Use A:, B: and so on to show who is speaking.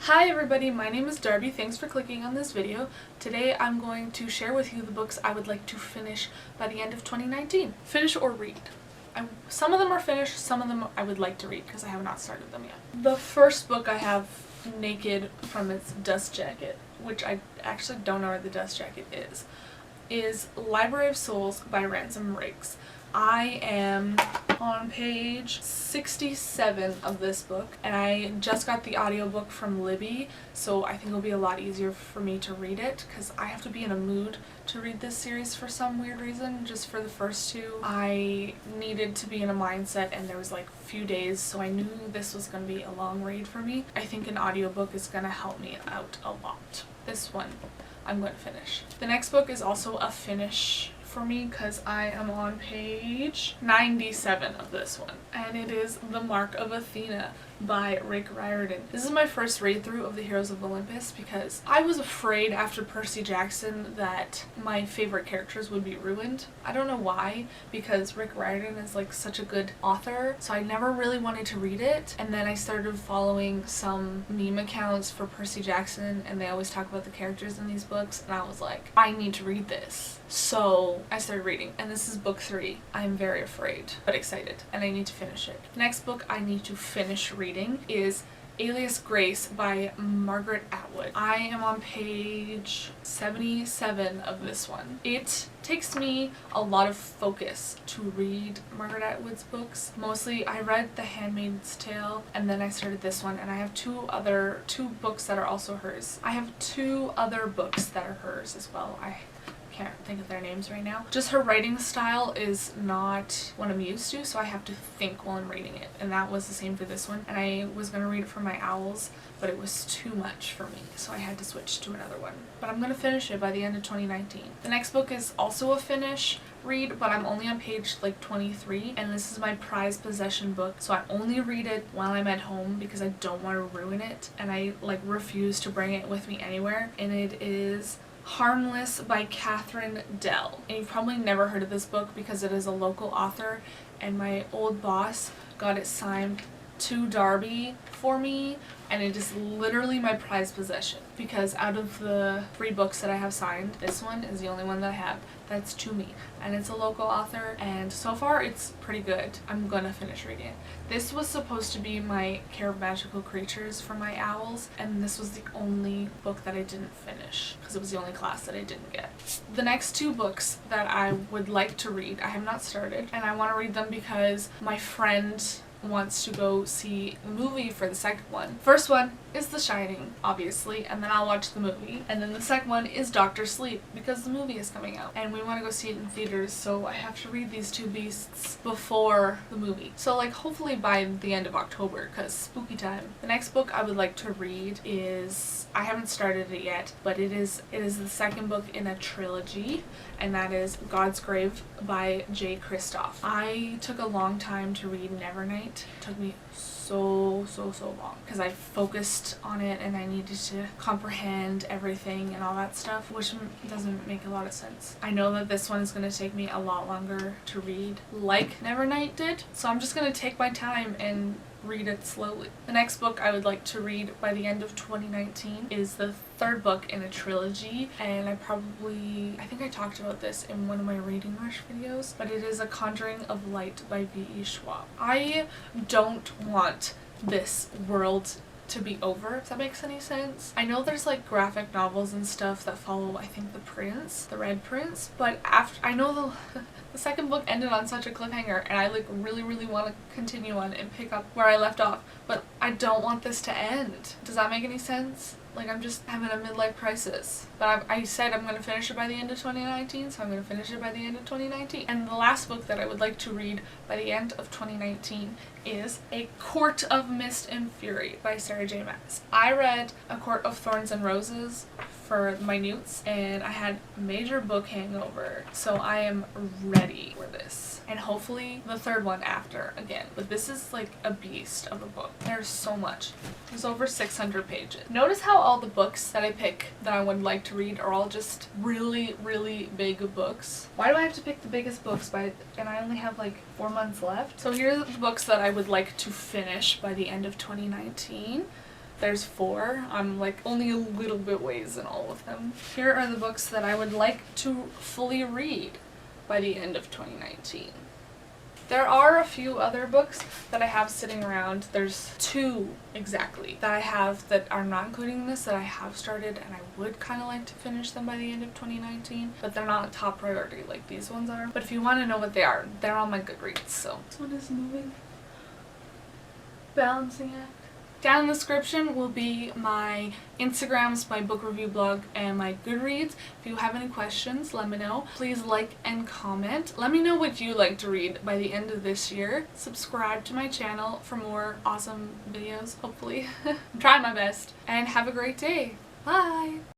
A: Hi everybody, my name is Darby. Thanks for clicking on this video. Today I'm going to share with you the books I would like to finish by the end of 2019. Finish or read. Some of them are finished, some of them I would like to read because I have not started them yet. The first book I have naked from its dust jacket, which I actually don't know where the dust jacket is Library of Souls by Ransom Riggs. I am on page 67 of this book, and I just got the audiobook from Libby, so I think it'll be a lot easier for me to read it because I have to be in a mood to read this series for some weird reason. Just for the first two, I needed to be in a mindset, and there was like a few days, so I knew this was going to be a long read for me. I think an audiobook is going to help me out a lot. This one I'm going to finish. The next book is also a finish for me because I am on page 97 of this one, and it is The Mark of Athena by Rick Riordan. This is my first read through of the Heroes of Olympus because I was afraid after Percy Jackson that my favorite characters would be ruined. I don't know why, because Rick Riordan is like such a good author, so I never really wanted to read it. And then I started following some meme accounts for Percy Jackson, and they always talk about the characters in these books, and I was like, I need to read this. So I started reading, and this is book 3. I'm very afraid, but excited, and I need to finish it. The next book I need to finish reading is Alias Grace by Margaret Atwood. I am on page 77 of this one. It takes me a lot of focus to read Margaret Atwood's books. Mostly I read The Handmaid's Tale, and then I started this one, and I have two books that are also hers. I have 2 other books that are hers as well. I can't think of their names right now. Just her writing style is not what I'm used to, so I have to think while I'm reading it, and that was the same for this one. And I was going to read it for my owls, but it was too much for me, so I had to switch to another one. But I'm going to finish it by the end of 2019. The next book is also a finish read, but I'm only on page like 23, and this is my prized possession book, so I only read it while I'm at home because I don't want to ruin it, and I like refuse to bring it with me anywhere. And it is Harmless by Catherine Dell. And you've probably never heard of this book because it is a local author, and my old boss got it signed to Darby for me, and it is literally my prized possession because out of the 3 books that I have signed, this one is the only one that I have that's to me, and it's a local author, and so far it's pretty good. I'm gonna finish reading it. This was supposed to be my Care of Magical Creatures for my owls, and this was the only book that I didn't finish because it was the only class that I didn't get. The next 2 books that I would like to read, I have not started, and I want to read them because my friend wants to go see the movie for the second one. First one is The Shining, obviously, and then I'll watch the movie. And then the second one is Dr. Sleep because the movie is coming out, and we want to go see it in theaters, so I have to read these 2 beasts before the movie. So like hopefully by the end of October, because spooky time. The next book I would like to read is, I haven't started it yet, but it is the second book in a trilogy, and that is God's Grave by J. Kristoff. I took a long time to read Nevernight. It took me so long because I focused on it and I needed to comprehend everything and all that stuff, which doesn't make a lot of sense. I know that this one is going to take me a lot longer to read, like Nevernight did, so I'm just going to take my time and read it slowly. The next book I would like to read by the end of 2019 is the 3rd book in a trilogy, and I think I talked about this in one of my Reading Rush videos, but it is A Conjuring of Light by V.E. Schwab. I don't want this world to be over, if that makes any sense. I know there's like graphic novels and stuff that follow, I think, the Red Prince, but after I know the second book ended on such a cliffhanger, and I like really want to continue on and pick up where I left off, but I don't want this to end. Does that make any sense? Like, I'm just having a midlife crisis. But I said I'm going to finish it by the end of 2019, so I'm going to finish it by the end of 2019. And the last book that I would like to read by the end of 2019 is A Court of Mist and Fury by Sarah J. Maas. I read A Court of Thorns and Roses for my newts, and I had major book hangover, so I am ready for this. And hopefully the 3rd one after again. But this is like a beast of a book. There's so much. There's over 600 pages. Notice how all the books that I pick that I would like to read are all just really big books. Why do I have to pick the biggest books and I only have like 4 months left? So here are the books that I would like to finish by the end of 2019. There's 4. I'm like only a little bit ways in all of them. Here are the books that I would like to fully read by the end of 2019. There are a few other books that I have sitting around. There's 2 exactly that I have that are not including this that I have started, and I would kind of like to finish them by the end of 2019, but they're not top priority like these ones are. But if you want to know what they are, they're on my Goodreads. So this one is moving. Balancing act. Down in the description will be my Instagrams, my book review blog, and my Goodreads. If you have any questions, let me know. Please like and comment. Let me know what you like to read by the end of this year. Subscribe to my channel for more awesome videos, hopefully. I'm trying my best. And have a great day. Bye!